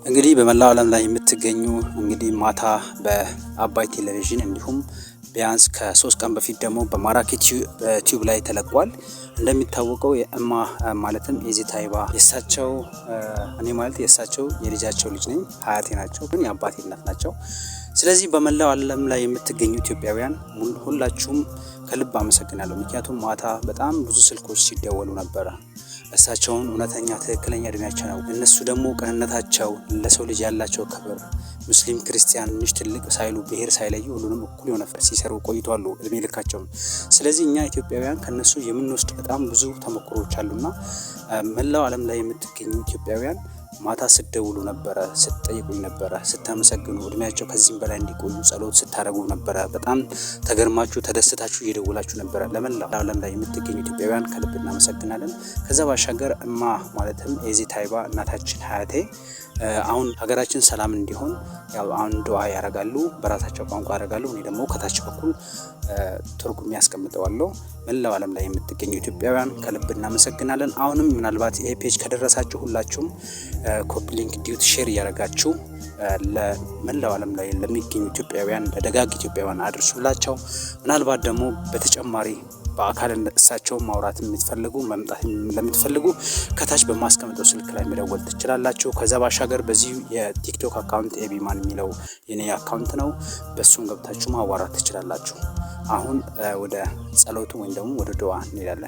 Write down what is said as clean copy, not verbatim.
እንግዲህ በመላው ዓለም ላይ የምትገኙ እንግዲህ ማታ በአባይ ቴሌቪዥን እንዲሁም ቢያንስ ከ3 ቀን በፊት ደግሞ በማራኪ ቲዩብ ላይ ተለቋል። እንደሚታወቀው የእማ ማለትም ኤዚታይባ የሳቸው እኔ ማለት የሳቸው የልጃቸው ልጅ ነኝ። ሀያቴ ናቸው ግን የአባቴ እናት ናቸው። ስለዚህ በመላው ዓለም ላይ የምትገኙ ኢትዮጵያውያን ሁላችሁም ከልብ አመሰግናለሁ። ምክንያቱም ማታ በጣም ብዙ ስልኮች ሲደወሉ ነበረ። እሳቸውን እውነተኛ ትክክለኛ እድሜያቸው ነው። እነሱ ደግሞ ቅንነታቸው ለሰው ልጅ ያላቸው ክብር ሙስሊም ክርስቲያን ትንሽ ትልቅ ሳይሉ ብሔር ሳይለዩ ሁሉንም እኩል የሆነ ሲሰሩ ቆይቷል እድሜ ልካቸውን። ስለዚህ እኛ ኢትዮጵያውያን ከነሱ የምንወስድ በጣም ብዙ ተሞክሮዎች አሉና መላው ዓለም ላይ የምትገኙ ኢትዮጵያውያን ማታ ስትደውሉ ነበረ፣ ስትጠይቁኝ ነበረ፣ ስታመሰግኑ እድሜያቸው ከዚህም በላይ እንዲቆዩ ጸሎት ስታደርጉ ነበረ። በጣም ተገርማችሁ ተደስታችሁ እየደወላችሁ ነበረ። ለመላው ዓለም ላይ የምትገኙ ኢትዮጵያውያን ከልብ እናመሰግናለን። ከዛ ባሻገር እማ ማለትም ኤዚታይባ እናታችን ሀያቴ አሁን ሀገራችን ሰላም እንዲሆን ያው አሁን ዱዓ ያደርጋሉ፣ በራሳቸው ቋንቋ ያደርጋሉ። እኔ ደግሞ ከታች በኩል ትርጉም ያስቀምጠዋለሁ። መላው ዓለም ላይ የምትገኙ ኢትዮጵያውያን ከልብ እናመሰግናለን። አሁንም ምናልባት ይሄ ፔጅ ከደረሳችሁ ሁላችሁም ኮፒ ሊንክ ዲዩት ሼር እያደረጋችሁ ለመላው ዓለም ላይ ለሚገኙ ኢትዮጵያውያን ለደጋግ ኢትዮጵያውያን አድርሱላቸው። ምናልባት ደግሞ በተጨማሪ በአካል እሳቸው ማውራት የምትፈልጉ መምጣት ለምትፈልጉ ከታች በማስቀመጠው ስልክ ላይ መደወል ትችላላችሁ። ከዛ ባሻገር በዚህ የቲክቶክ አካውንት ኤቢማን የሚለው የኔ አካውንት ነው። በሱም ገብታችሁ ማዋራት ትችላላችሁ። አሁን ወደ ጸሎቱ ወይም ደግሞ ወደ ዱዓ እንሄዳለን።